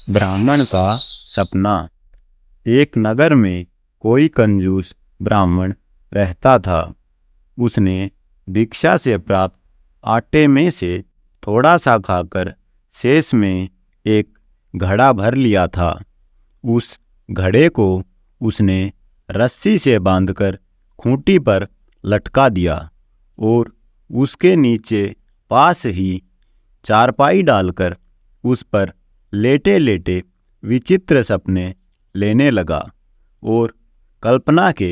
ब्राह्मण का सपना। एक नगर में कोई कंजूस ब्राह्मण रहता था। उसने भिक्षा से प्राप्त आटे में से थोड़ा सा खाकर शेष में एक घड़ा भर लिया था। उस घड़े को उसने रस्सी से बांधकर खूंटी पर लटका दिया और उसके नीचे पास ही चारपाई डालकर उस पर लेटे लेटे विचित्र सपने लेने लगा और कल्पना के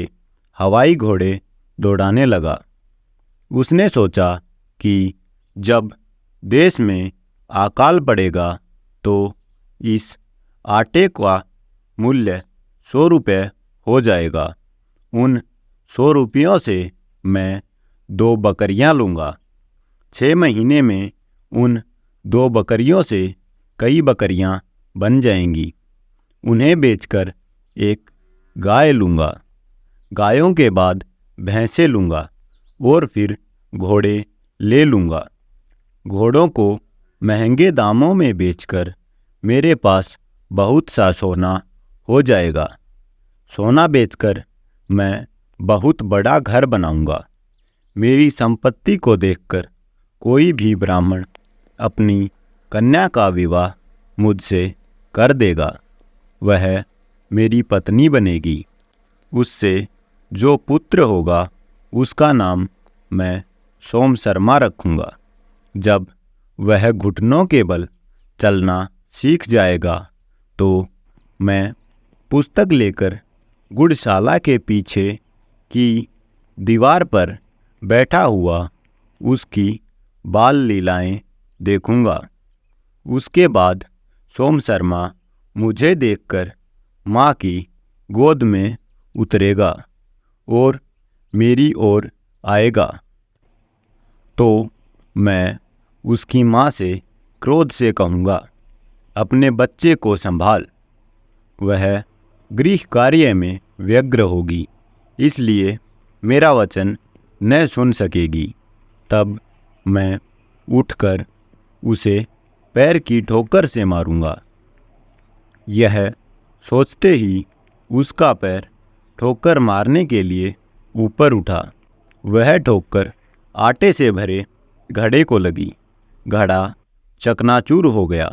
हवाई घोड़े दौड़ाने लगा। उसने सोचा कि जब देश में अकाल पड़ेगा तो इस आटे का मूल्य 100 रुपये हो जाएगा। उन 100 रुपयों से मैं 2 बकरियां लूँगा। 6 महीने में उन 2 बकरियों से कई बकरियां बन जाएंगी। उन्हें बेचकर एक गाय लूँगा। गायों के बाद भैंसें लूँगा और फिर घोड़े ले लूँगा। घोड़ों को महंगे दामों में बेचकर मेरे पास बहुत सा सोना हो जाएगा। सोना बेचकर मैं बहुत बड़ा घर बनाऊंगा। मेरी संपत्ति को देखकर कोई भी ब्राह्मण अपनी कन्या का विवाह मुझसे कर देगा। वह मेरी पत्नी बनेगी। उससे जो पुत्र होगा उसका नाम मैं सोम शर्मा रखूँगा। जब वह घुटनों के बल चलना सीख जाएगा तो मैं पुस्तक लेकर गुड़शाला के पीछे की दीवार पर बैठा हुआ उसकी बाल लीलाएं देखूंगा। उसके बाद सोम शर्मा मुझे देखकर माँ की गोद में उतरेगा और मेरी ओर आएगा तो मैं उसकी माँ से क्रोध से कहूँगा, अपने बच्चे को संभाल। वह गृह कार्य में व्यग्र होगी, इसलिए मेरा वचन न सुन सकेगी। तब मैं उठकर उसे पैर की ठोकर से मारूंगा। यह सोचते ही उसका पैर ठोकर मारने के लिए ऊपर उठा। वह ठोकर आटे से भरे घड़े को लगी। घड़ा चकनाचूर हो गया।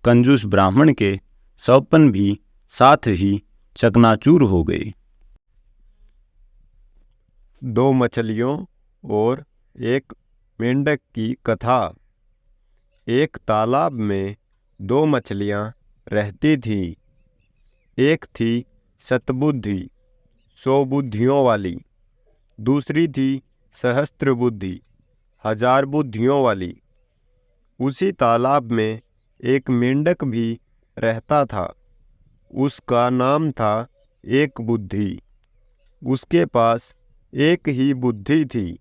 कंजूस ब्राह्मण के स्वप्न भी साथ ही चकनाचूर हो गए। 2 मछलियों और एक मेंढक की कथा। एक तालाब में 2 मछलियां रहती थीं। एक थी शतबुद्धि, 100 बुद्धियों वाली। दूसरी थी सहस्त्र बुद्धि, 1000 बुद्धियों वाली। उसी तालाब में एक मेंढक भी रहता था। उसका नाम था एक बुद्धि। उसके पास एक ही बुद्धि थी,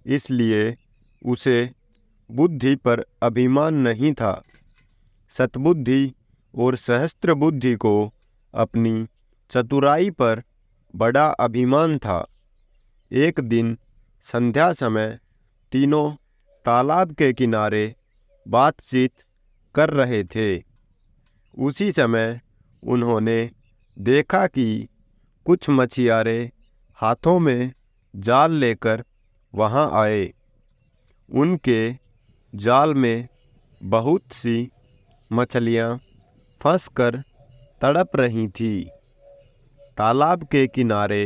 इसलिए उसे बुद्धि पर अभिमान नहीं था। सतबुद्धि और सहस्त्र बुद्धि को अपनी चतुराई पर बड़ा अभिमान था। एक दिन संध्या समय तीनों तालाब के किनारे बातचीत कर रहे थे। उसी समय उन्होंने देखा कि कुछ मछियारे हाथों में जाल लेकर वहां आए। उनके जाल में बहुत सी मछलियां फंसकर तड़प रही थीं। तालाब के किनारे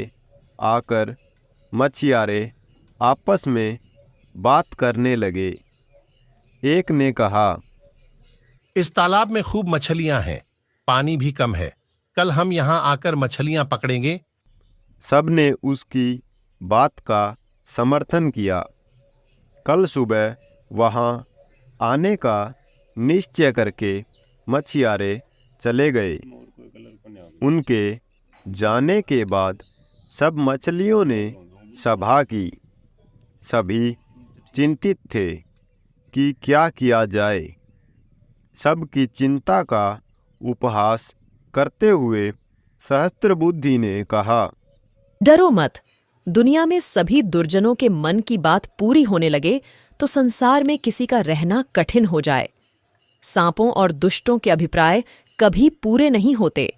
आकर मछियारे आपस में बात करने लगे। एक ने कहा, इस तालाब में खूब मछलियां हैं, पानी भी कम है। कल हम यहां आकर मछलियां पकड़ेंगे। सब ने उसकी बात का समर्थन किया। कल सुबह वहां आने का निश्चय करके मछियारे चले गए। उनके जाने के बाद सब मछलियों ने सभा की। सभी चिंतित थे कि क्या किया जाए। सबकी चिंता का उपहास करते हुए सहस्त्रबुद्धि ने कहा, डरो मत। दुनिया में सभी दुर्जनों के मन की बात पूरी होने लगे तो संसार में किसी का रहना कठिन हो जाए। सांपों और दुष्टों के अभिप्राय कभी पूरे नहीं होते।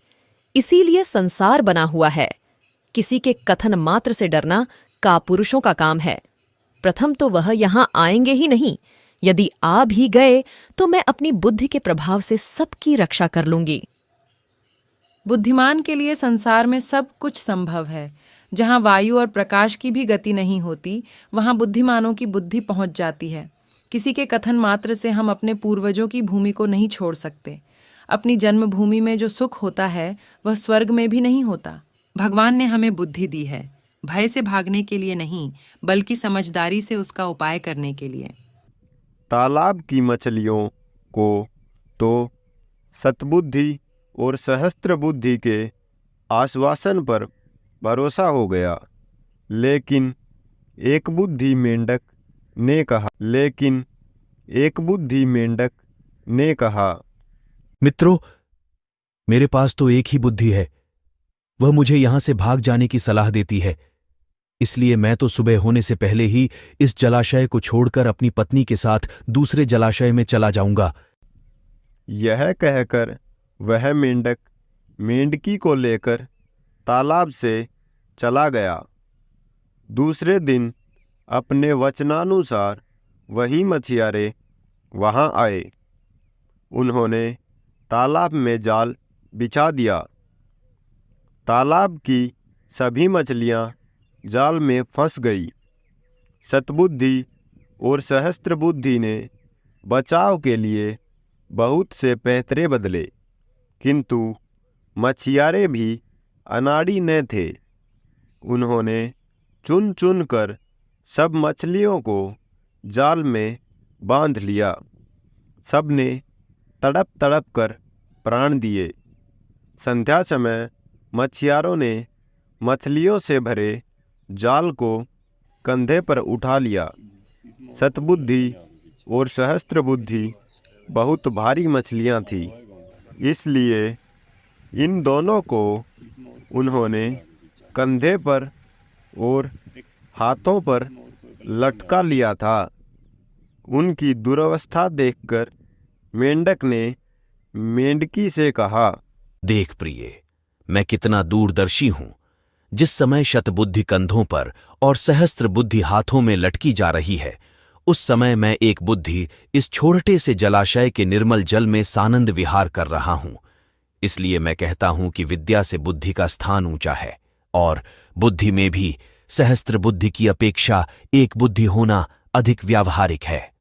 इसीलिए संसार बना हुआ है। किसी के कथन मात्र से डरना कापुरुषों का काम है। प्रथम तो वह यहां आएंगे ही नहीं। यदि आ भी गए तो मैं अपनी बुद्धि के प्रभाव से सबकी रक्षा कर लूंगी। बुद्धिमान के लिए संसार में सब कुछ संभव है। जहाँ वायु और प्रकाश की भी गति नहीं होती, वहाँ बुद्धिमानों की बुद्धि पहुँच जाती है। किसी के कथन मात्र से हम अपने पूर्वजों की भूमि को नहीं छोड़ सकते। अपनी जन्मभूमि में जो सुख होता है वह स्वर्ग में भी नहीं होता। भगवान ने हमें बुद्धि दी है, भय से भागने के लिए नहीं, बल्कि समझदारी से उसका उपाय करने के लिए। तालाब की मछलियों को तो सतबुद्धि और सहस्त्र बुद्धि के आश्वासन पर भरोसा हो गया, लेकिन एक बुद्धि मेंढक ने कहा, मित्रों, मेरे पास तो एक ही बुद्धि है। वह मुझे यहां से भाग जाने की सलाह देती है। इसलिए मैं तो सुबह होने से पहले ही इस जलाशय को छोड़कर अपनी पत्नी के साथ दूसरे जलाशय में चला जाऊंगा। यह कहकर वह मेंढक मेंढकी को लेकर तालाब से चला गया। दूसरे दिन अपने वचनानुसार वही मछियारे वहां आए। उन्होंने तालाब में जाल बिछा दिया। तालाब की सभी मछलियां जाल में फंस गई। सतबुद्धि और सहस्त्र बुद्धि ने बचाव के लिए बहुत से पैंतरे बदले, किंतु मछियारे भी अनाड़ी न थे। उन्होंने चुन चुन कर सब मछलियों को जाल में बांध लिया। सबने तड़प तड़प कर प्राण दिए। संध्या समय मछियारों ने मछलियों से भरे जाल को कंधे पर उठा लिया। सतबुद्धि और सहस्त्र बुद्धि बहुत भारी मछलियां थीं, इसलिए इन दोनों को उन्होंने कंधे पर और हाथों पर लटका लिया था। उनकी दुर्अवस्था देखकर मेंढक ने मेंढकी से कहा, देख प्रिय, मैं कितना दूरदर्शी हूं। जिस समय शतबुद्धि कंधों पर और सहस्त्र बुद्धि हाथों में लटकी जा रही है, उस समय मैं एक बुद्धि इस छोटे से जलाशय के निर्मल जल में सानंद विहार कर रहा हूं। इसलिए मैं कहता हूं कि विद्या से बुद्धि का स्थान ऊंचा है, और बुद्धि में भी सहस्त्र बुद्धि की अपेक्षा एक बुद्धि होना अधिक व्यावहारिक है।